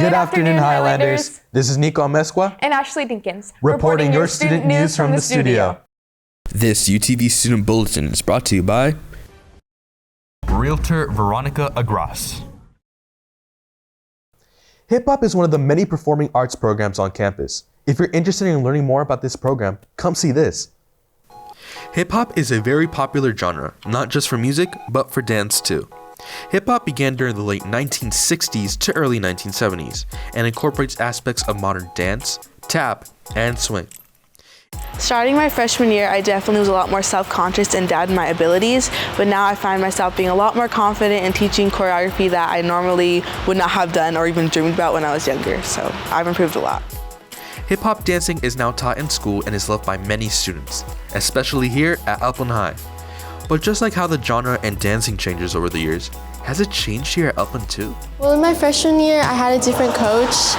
Good afternoon, Highlanders. This is Nico Amezcua and Ashley Dinkins, reporting your student news from the studio. This UTV Student Bulletin is brought to you by Realtor Veronica Agras. Hip-hop is one of the many performing arts programs on campus. If you're interested in learning more about this program, come see this. Hip-hop is a very popular genre, not just for music, but for dance too. Hip-hop began during the late 1960s to early 1970s and incorporates aspects of modern dance, tap, and swing. Starting my freshman year, I definitely was a lot more self-conscious and doubted my abilities, but now I find myself being a lot more confident in teaching choreography that I normally would not have done or even dreamed about when I was younger, so I've improved a lot. Hip-hop dancing is now taught in school and is loved by many students, especially here at Upland High. But just like how the genre and dancing changes over the years, has it changed here at Upland too? Well, in my freshman year, I had a different coach.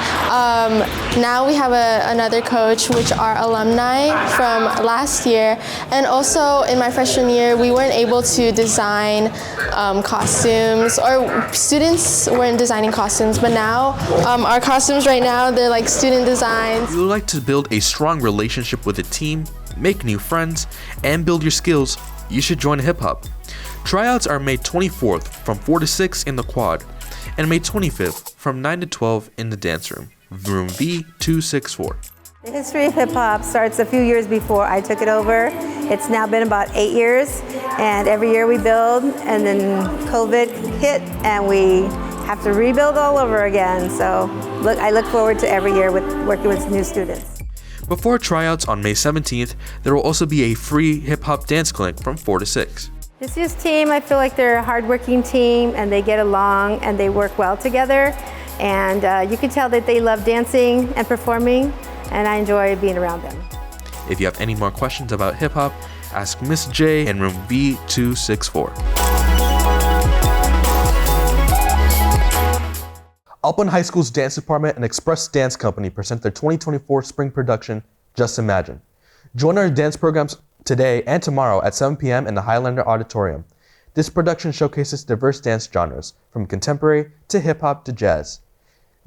Now we have another coach, which are alumni from last year. And also in my freshman year, we weren't able to design costumes, or students weren't designing costumes, but now our costumes right now, they're like student designs. If you would like to build a strong relationship with a team, make new friends, and build your skills, you should join hip-hop. Tryouts are May 24th from 4 to 6 in the quad, and May 25th from 9 to 12 in the dance room, room V264. The history of hip-hop starts a few years before I took it over. It's now been about 8 years, and every year we build, and then COVID hit, and we have to rebuild all over again. So I look forward to every year with working with new students. Before tryouts on May 17th, there will also be a free hip-hop dance clinic from 4 to 6. This year's team, I feel like they're a hardworking team and they get along and they work well together. And you can tell that they love dancing and performing, and I enjoy being around them. If you have any more questions about hip-hop, ask Miss J in room V264. Upland High School's Dance Department and Express Dance Company present their 2024 spring production, Just Imagine. Join our dance programs today and tomorrow at 7 p.m. in the Highlander Auditorium. This production showcases diverse dance genres, from contemporary to hip-hop to jazz.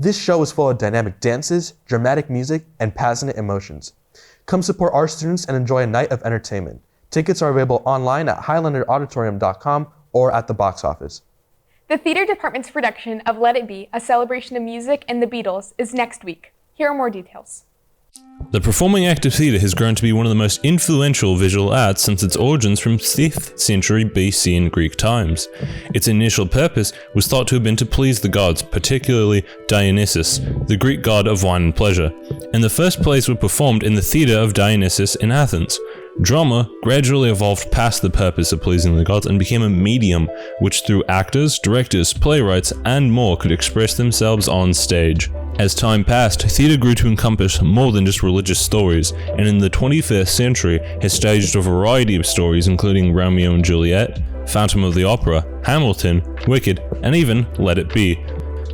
This show is full of dynamic dances, dramatic music, and passionate emotions. Come support our students and enjoy a night of entertainment. Tickets are available online at highlanderauditorium.com or at the box office. The theater department's production of Let It Be, a celebration of music and the Beatles, is next week. Here are more details. The performing act of theatre has grown to be one of the most influential visual arts since its origins from 5th century BC in Greek times. Its initial purpose was thought to have been to please the gods, particularly Dionysus, the Greek god of wine and pleasure, and the first plays were performed in the theatre of Dionysus in Athens. Drama gradually evolved past the purpose of pleasing the gods and became a medium which through actors, directors, playwrights, and more could express themselves on stage. As time passed, theatre grew to encompass more than just religious stories, and in the 21st century has staged a variety of stories including Romeo and Juliet, Phantom of the Opera, Hamilton, Wicked, and even Let It Be.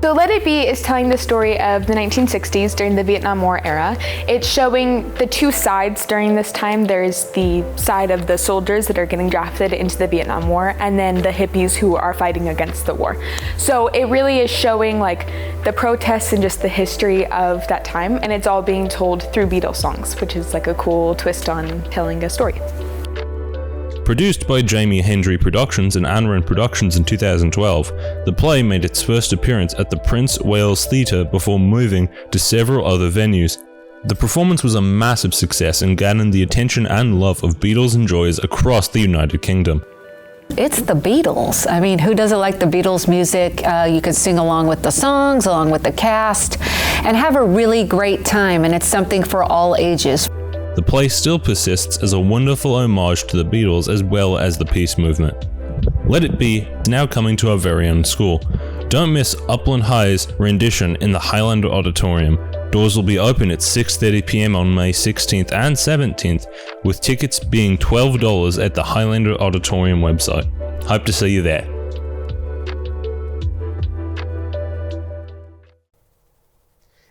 So Let It Be is telling the story of the 1960s during the Vietnam War era. It's showing the two sides during this time. There's the side of the soldiers that are getting drafted into the Vietnam War, and then the hippies who are fighting against the war. So it really is showing like the protests and just the history of that time, and it's all being told through Beatles songs, which is like a cool twist on telling a story. Produced by Jamie Hendry Productions and Anran Productions in 2012, the play made its first appearance at the Prince Wales Theatre before moving to several other venues. The performance was a massive success and garnered the attention and love of Beatles enjoyers across the United Kingdom. It's the Beatles. I mean, who doesn't like the Beatles music? You can sing along with the songs, along with the cast, and have a really great time, and it's something for all ages. The play still persists as a wonderful homage to the Beatles as well as the peace movement. Let It Be is now coming to our very own school. Don't miss Upland High's rendition in the Highlander Auditorium. Doors will be open at 6:30 p.m. on May 16th and 17th, with tickets being $12 at the Highlander Auditorium website. Hope to see you there.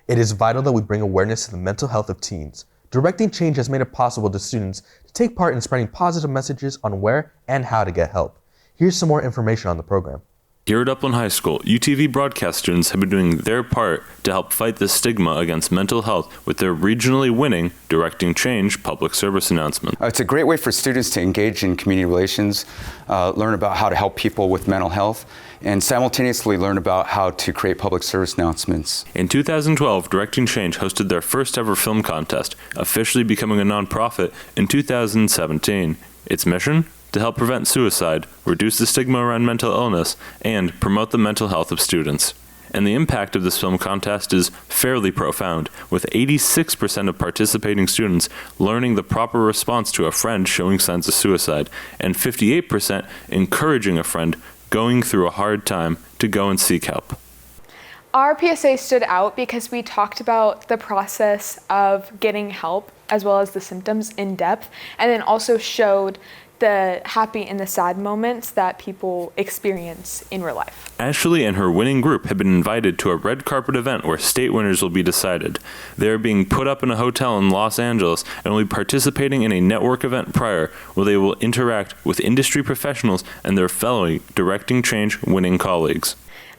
It is vital that we bring awareness to the mental health of teens. Directing Change has made it possible to students to take part in spreading positive messages on where and how to get help. Here's some more information on the program. Here at Upland High School, UTV broadcast students have been doing their part to help fight the stigma against mental health with their regionally winning Directing Change public service announcement. It's a great way for students to engage in community relations, learn about how to help people with mental health, and simultaneously learn about how to create public service announcements. In 2012, Directing Change hosted their first ever film contest, officially becoming a nonprofit in 2017. Its mission? To help prevent suicide, reduce the stigma around mental illness, and promote the mental health of students. And the impact of this film contest is fairly profound, with 86% of participating students learning the proper response to a friend showing signs of suicide, and 58% encouraging a friend going through a hard time to go and seek help. Our PSA stood out because we talked about the process of getting help as well as the symptoms in depth, and then also showed the happy and the sad moments that people experience in real life. Ashley and her winning group have been invited to a red carpet event where state winners will be decided. They are being put up in a hotel in Los Angeles and will be participating in a network event prior where they will interact with industry professionals and their fellow Directing Change winning colleagues.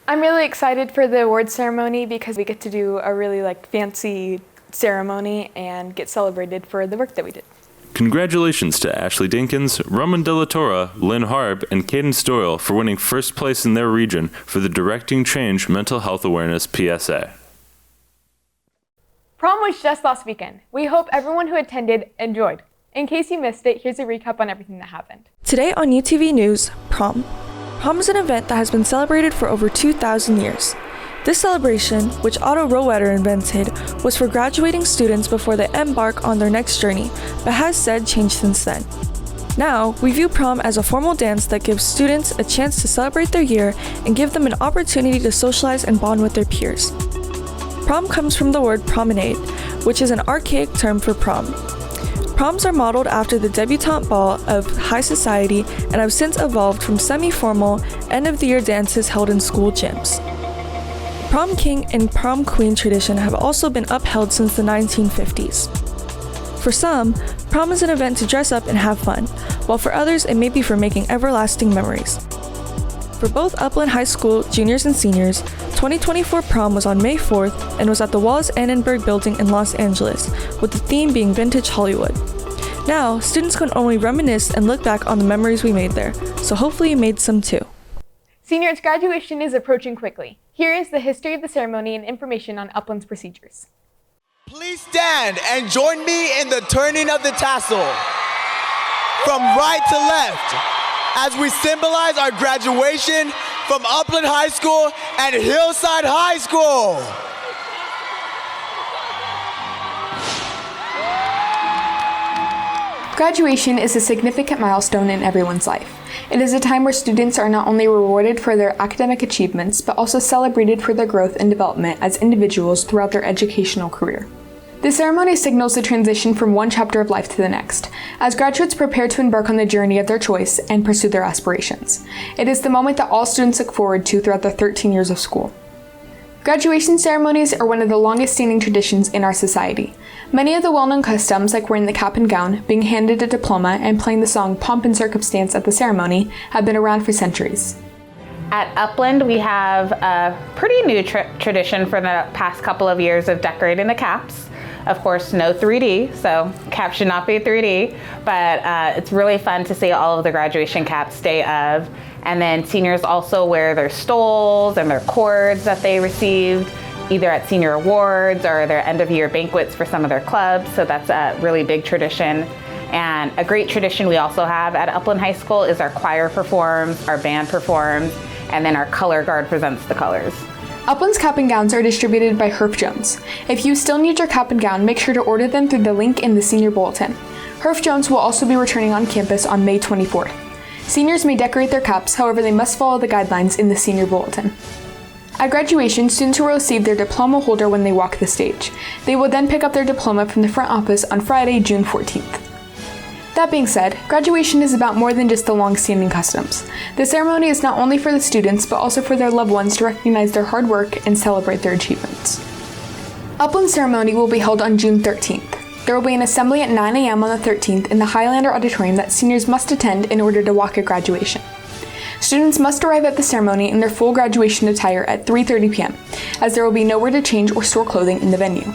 I'm really excited for the award ceremony because we get to do a really fancy ceremony and get celebrated for the work that we did. Congratulations to Ashley Dinkins, Roman De La Torre, Lynn Harb, and Cadence Doyle for winning first place in their region for the Directing Change Mental Health Awareness PSA. Prom was just last weekend. We hope everyone who attended enjoyed. In case you missed it, here's a recap on everything that happened. Today on UTV News, Prom. Prom is an event that has been celebrated for over 2,000 years. This celebration, which Otto Rohwedder invented, was for graduating students before they embark on their next journey, but has said changed since then. Now, we view prom as a formal dance that gives students a chance to celebrate their year and give them an opportunity to socialize and bond with their peers. Prom comes from the word promenade, which is an archaic term for prom. Proms are modeled after the debutante ball of high society and have since evolved from semi-formal, end-of-the-year dances held in school gyms. Prom king and prom queen tradition have also been upheld since the 1950s. For some, prom is an event to dress up and have fun, while for others it may be for making everlasting memories. For both Upland High School juniors and seniors, 2024 prom was on May 4th and was at the Wallace Annenberg Building in Los Angeles, with the theme being Vintage Hollywood. Now, students can only reminisce and look back on the memories we made there, so hopefully you made some too. Seniors' graduation is approaching quickly. Here is the history of the ceremony and information on Upland's procedures. Please stand and join me in the turning of the tassel from right to left as we symbolize our graduation from Upland High School and Hillside High School. Graduation is a significant milestone in everyone's life. It is a time where students are not only rewarded for their academic achievements, but also celebrated for their growth and development as individuals throughout their educational career. The ceremony signals the transition from one chapter of life to the next, as graduates prepare to embark on the journey of their choice and pursue their aspirations. It is the moment that all students look forward to throughout their 13 years of school. Graduation ceremonies are one of the longest standing traditions in our society. Many of the well-known customs, like wearing the cap and gown, being handed a diploma, and playing the song Pomp and Circumstance at the ceremony, have been around for centuries. At Upland, we have a pretty new tradition for the past couple of years of decorating the caps. Of course, no 3D, so caps should not be 3D, but it's really fun to see all of the graduation caps day of. And then seniors also wear their stoles and their cords that they received, either at senior awards or their end of year banquets for some of their clubs, so that's a really big tradition. And a great tradition we also have at Upland High School is our choir performs, our band performs, and then our color guard presents the colors. Upland's cap and gowns are distributed by Herf Jones. If you still need your cap and gown, make sure to order them through the link in the senior bulletin. Herf Jones will also be returning on campus on May 24th. Seniors may decorate their caps, however they must follow the guidelines in the senior bulletin. At graduation, students will receive their diploma holder when they walk the stage. They will then pick up their diploma from the front office on Friday, June 14th. That being said, graduation is about more than just the long-standing customs. The ceremony is not only for the students, but also for their loved ones to recognize their hard work and celebrate their achievements. Upland's ceremony will be held on June 13th. There will be an assembly at 9 a.m. on the 13th in the Highlander Auditorium that seniors must attend in order to walk at graduation. Students must arrive at the ceremony in their full graduation attire at 3:30 p.m., as there will be nowhere to change or store clothing in the venue.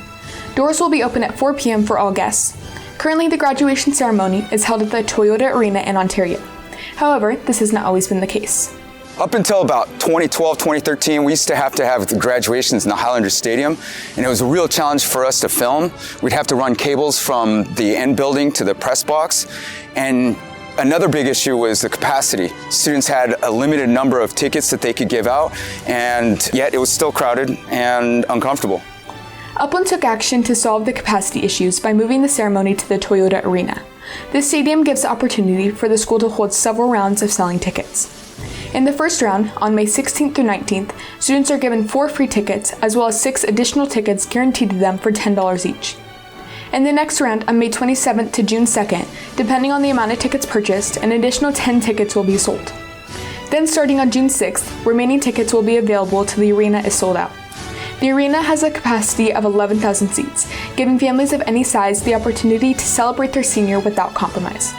Doors will be open at 4 p.m. for all guests. Currently, the graduation ceremony is held at the Toyota Arena in Ontario. However, this has not always been the case. Up until about 2012, 2013, we used to have the graduations in the Highlander Stadium, and it was a real challenge for us to film. We'd have to run cables from the end building to the press box, and another big issue was the capacity. Students had a limited number of tickets that they could give out, and yet it was still crowded and uncomfortable. Upland took action to solve the capacity issues by moving the ceremony to the Toyota Arena. This stadium gives the opportunity for the school to hold several rounds of selling tickets. In the first round, on May 16th through 19th, students are given 4 free tickets, as well as 6 additional tickets guaranteed to them for $10 each. In the next round, on May 27th to June 2nd, depending on the amount of tickets purchased, an additional 10 tickets will be sold. Then starting on June 6th, remaining tickets will be available till the arena is sold out. The arena has a capacity of 11,000 seats, giving families of any size the opportunity to celebrate their senior without compromise.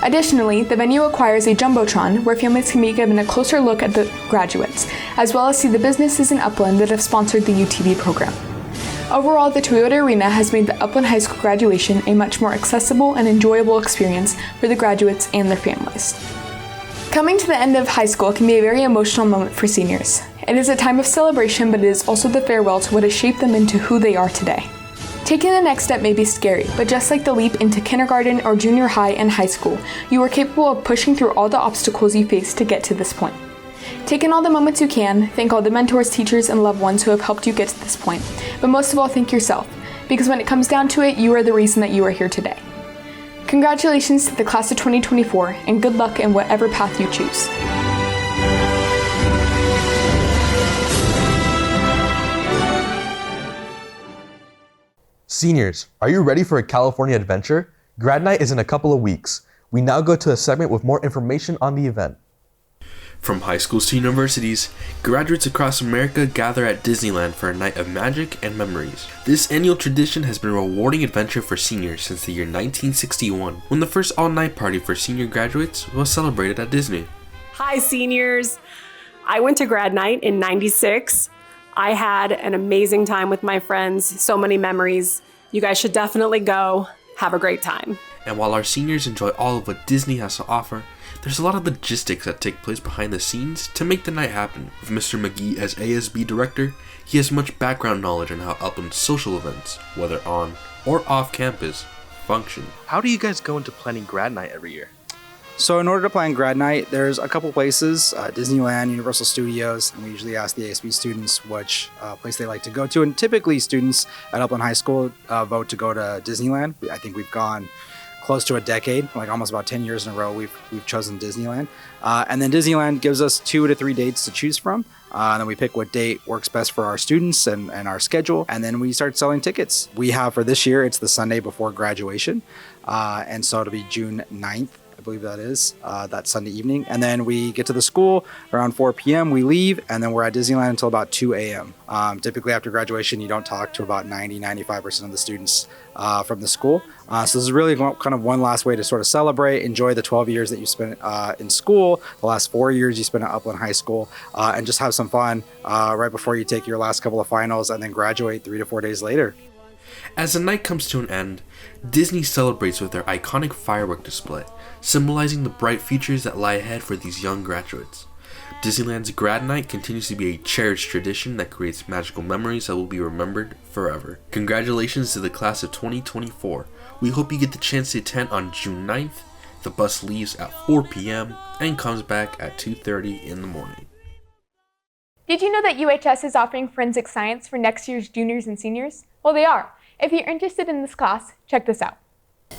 Additionally, the venue acquires a jumbotron where families can be given a closer look at the graduates, as well as see the businesses in Upland that have sponsored the UTV program. Overall, the Toyota Arena has made the Upland High School graduation a much more accessible and enjoyable experience for the graduates and their families. Coming to the end of high school can be a very emotional moment for seniors. It is a time of celebration, but it is also the farewell to what has shaped them into who they are today. Taking the next step may be scary, but just like the leap into kindergarten or junior high and high school, you are capable of pushing through all the obstacles you face to get to this point. Take in all the moments you can, thank all the mentors, teachers, and loved ones who have helped you get to this point, but most of all, thank yourself, because when it comes down to it, you are the reason that you are here today. Congratulations to the class of 2024, and good luck in whatever path you choose. Seniors, are you ready for a California adventure? Grad Night is in a couple of weeks. We now go to a segment with more information on the event. From high schools to universities, graduates across America gather at Disneyland for a night of magic and memories. This annual tradition has been a rewarding adventure for seniors since the year 1961, when the first all-night party for senior graduates was celebrated at Disney. Hi, seniors. I went to Grad Night in '96. I had an amazing time with my friends, so many memories. You guys should definitely go. Have a great time. And while our seniors enjoy all of what Disney has to offer, there's a lot of logistics that take place behind the scenes to make the night happen. With Mr. McGee as ASB director, he has much background knowledge on how Upland's social events, whether on or off campus, function. How do you guys go into planning Grad Night every year? So in order to plan Grad Night, there's a couple places, Disneyland, Universal Studios, and we usually ask the ASB students which place they like to go to. And typically students at Upland High School vote to go to Disneyland. I think we've gone close to a decade, like almost about 10 years in a row, we've chosen Disneyland. And then Disneyland gives us 2 to 3 dates to choose from. And then we pick what date works best for our students and our schedule. And then we start selling tickets. We have for this year, it's the Sunday before graduation. And so it'll be June 9th. I believe that is, that Sunday evening. And then we get to the school around 4 p.m. We leave, and then we're at Disneyland until about 2 a.m. Typically after graduation, you don't talk to about 90-95% of the students from the school. So this is really kind of one last way to sort of celebrate, enjoy the 12 years that you spent in school, the last 4 years you spent at Upland High School, and just have some fun right before you take your last couple of finals and then graduate 3 to 4 days later. As the night comes to an end, Disney celebrates with their iconic firework display, symbolizing the bright futures that lie ahead for these young graduates. Disneyland's Grad Night continues to be a cherished tradition that creates magical memories that will be remembered forever. Congratulations to the class of 2024. We hope you get the chance to attend on June 9th. The bus leaves at 4 p.m. and comes back at 2:30 in the morning. Did you know that UHS is offering forensic science for next year's juniors and seniors? Well, they are. If you're interested in this class, check this out.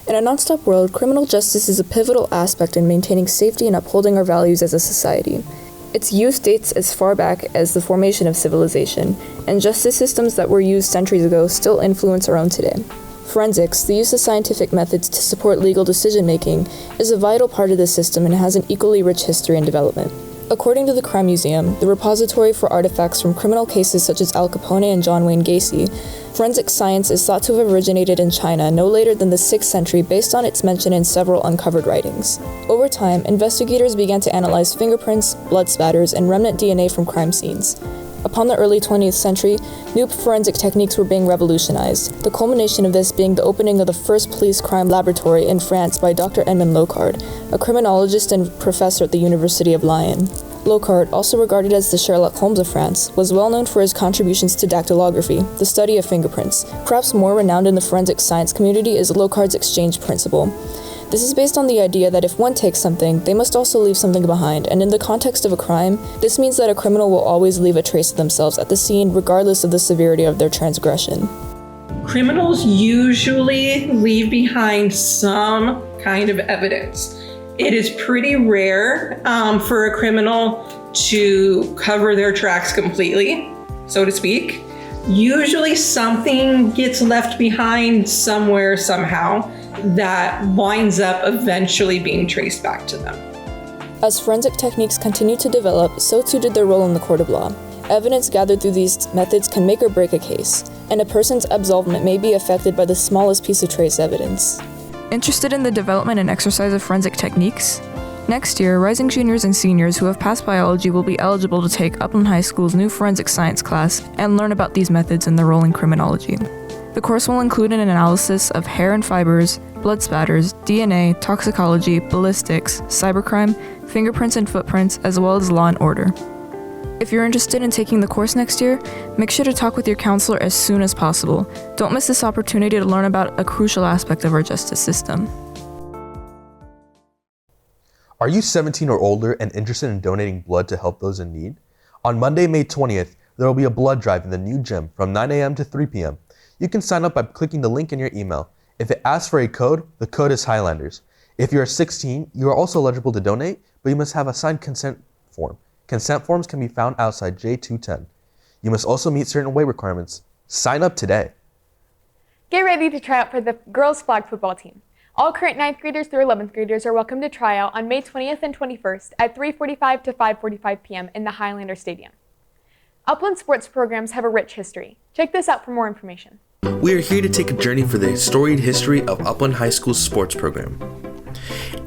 In a nonstop world, criminal justice is a pivotal aspect in maintaining safety and upholding our values as a society. Its use dates as far back as the formation of civilization, and justice systems that were used centuries ago still influence our own today. Forensics, the use of scientific methods to support legal decision-making, is a vital part of this system and has an equally rich history and development. According to the Crime Museum, the repository for artifacts from criminal cases such as Al Capone and John Wayne Gacy, forensic science is thought to have originated in China no later than the 6th century based on its mention in several uncovered writings. Over time, investigators began to analyze fingerprints, blood spatters, and remnant DNA from crime scenes. Upon the early 20th century, new forensic techniques were being revolutionized, the culmination of this being the opening of the first police crime laboratory in France by Dr. Edmond Locard, a criminologist and professor at the University of Lyon. Locard, also regarded as the Sherlock Holmes of France, was well known for his contributions to dactylography, the study of fingerprints. Perhaps more renowned in the forensic science community is Locard's exchange principle. This is based on the idea that if one takes something, they must also leave something behind, and in the context of a crime, this means that a criminal will always leave a trace of themselves at the scene regardless of the severity of their transgression. Criminals usually leave behind some kind of evidence. It is pretty rare for a criminal to cover their tracks completely, so to speak. Usually something gets left behind somewhere, somehow, that winds up eventually being traced back to them. As forensic techniques continue to develop, so too did their role in the court of law. Evidence gathered through these methods can make or break a case, and a person's absolvement may be affected by the smallest piece of trace evidence. Interested in the development and exercise of forensic techniques? Next year, rising juniors and seniors who have passed biology will be eligible to take Upland High School's new forensic science class and learn about these methods and their role in criminology. The course will include an analysis of hair and fibers, blood spatters, DNA, toxicology, ballistics, cybercrime, fingerprints and footprints, as well as law and order. If you're interested in taking the course next year, make sure to talk with your counselor as soon as possible. Don't miss this opportunity to learn about a crucial aspect of our justice system. Are you 17 or older and interested in donating blood to help those in need? On Monday, May 20th, there will be a blood drive in the new gym from 9 a.m. to 3 p.m. You can sign up by clicking the link in your email. If it asks for a code, the code is Highlanders. If you are 16, you are also eligible to donate, but you must have a signed consent form. Consent forms can be found outside J210. You must also meet certain weight requirements. Sign up today. Get ready to try out for the girls' flag football team. All current 9th graders through 11th graders are welcome to try out on May 20th and 21st at 3:45 to 5:45 p.m. in the Highlander Stadium. Upland sports programs have a rich history. Check this out for more information. We are here to take a journey for the storied history of Upland High School's sports program.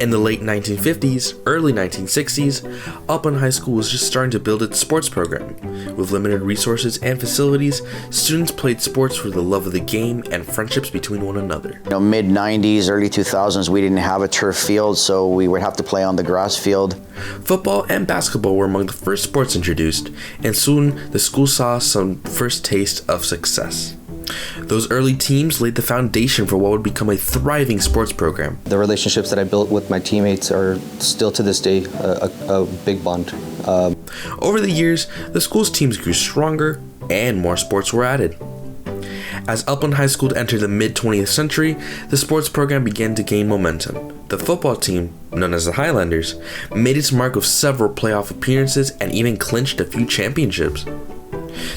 In the late 1950s, early 1960s, Upland High School was just starting to build its sports program. With limited resources and facilities, students played sports for the love of the game and friendships between one another. Mid-90s, early 2000s, we didn't have a turf field, so we would have to play on the grass field. Football and basketball were among the first sports introduced, and soon the school saw some first taste of success. Those early teams laid the foundation for what would become a thriving sports program. The relationships that I built with my teammates are still to this day a big bond. Over the years, the school's teams grew stronger and more sports were added. As Upland High School entered the mid-20th century, the sports program began to gain momentum. The football team, known as the Highlanders, made its mark with several playoff appearances and even clinched a few championships.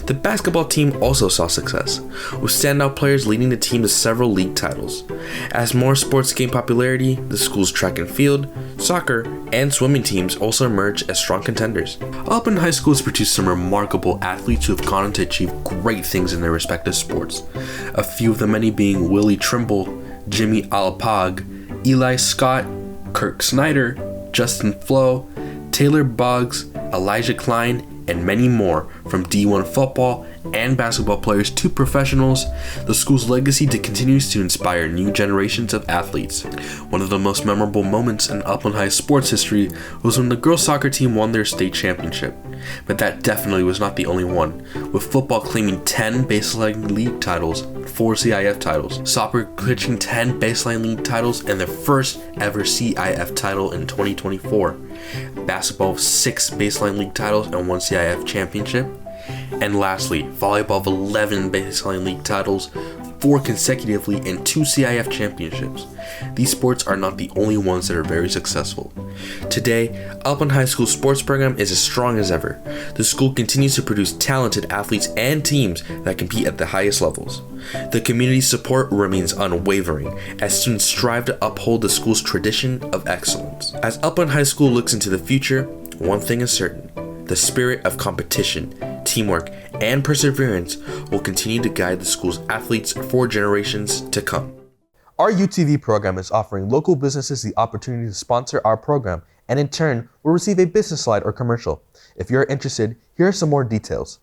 The basketball team also saw success, with standout players leading the team to several league titles. As more sports gained popularity, the school's track and field, soccer, and swimming teams also emerged as strong contenders. Upland High School has produced some remarkable athletes who have gone on to achieve great things in their respective sports. A few of the many being Willie Trimble, Jimmy Alapag, Eli Scott, Kirk Snyder, Justin Flo, Taylor Boggs, Elijah Klein, and many more, from D1 football and basketball players to professionals. The school's legacy continues to inspire new generations of athletes. One of the most memorable moments in Upland High sports history was when the girls soccer team won their state championship. But that definitely was not the only one, with football claiming 10 baseline league titles, 4 CIF titles, soccer clinching 10 baseline league titles and their first ever CIF title in 2024. Basketball 6 baseline league titles and 1 CIF championship. And lastly, volleyball 11 baseline league titles, 4 consecutively, and 2 CIF championships. These sports are not the only ones that are very successful. Today, Upland High School's sports program is as strong as ever. The school continues to produce talented athletes and teams that compete at the highest levels. The community's support remains unwavering as students strive to uphold the school's tradition of excellence. As Upland High School looks into the future, one thing is certain: The spirit of competition, teamwork, and perseverance will continue to guide the school's athletes for generations to come. Our UTV program is offering local businesses the opportunity to sponsor our program, and in turn, will receive a business slide or commercial. If you're interested, here are some more details.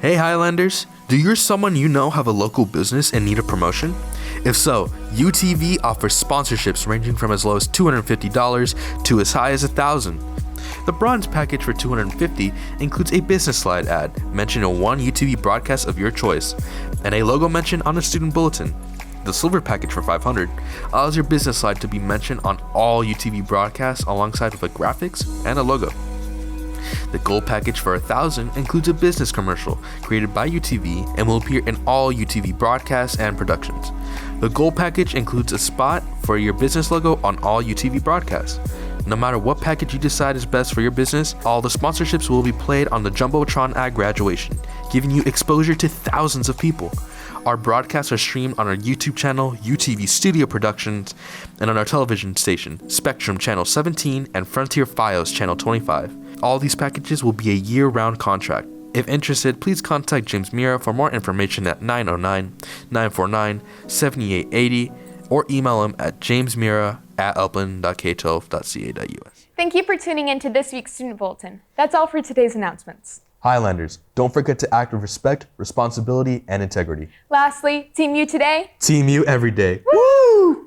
Hey Highlanders, do you or someone you know have a local business and need a promotion? If so, UTV offers sponsorships ranging from as low as $250 to as high as $1,000. The bronze package for $250 includes a business slide ad mentioning one UTV broadcast of your choice, and a logo mention on a student bulletin. The silver package for $500 allows your business slide to be mentioned on all UTV broadcasts alongside with a graphics and a logo. The gold package for $1,000 includes a business commercial created by UTV and will appear in all UTV broadcasts and productions. The gold package includes a spot for your business logo on all UTV broadcasts. No matter what package you decide is best for your business, all the sponsorships will be played on the Jumbotron at graduation, giving you exposure to thousands of people. Our broadcasts are streamed on our YouTube channel, UTV Studio Productions, and on our television station, Spectrum Channel 17 and Frontier Fios Channel 25. All these packages will be a year-round contract. If interested, please contact James Mira for more information at 909-949-7880 or email him at jamesmira@upland.k12.ca.us. Thank you for tuning in to this week's Student Bulletin. That's all for today's announcements. Highlanders, don't forget to act with respect, responsibility, and integrity. Lastly, Team U today. Team U every day. Woo!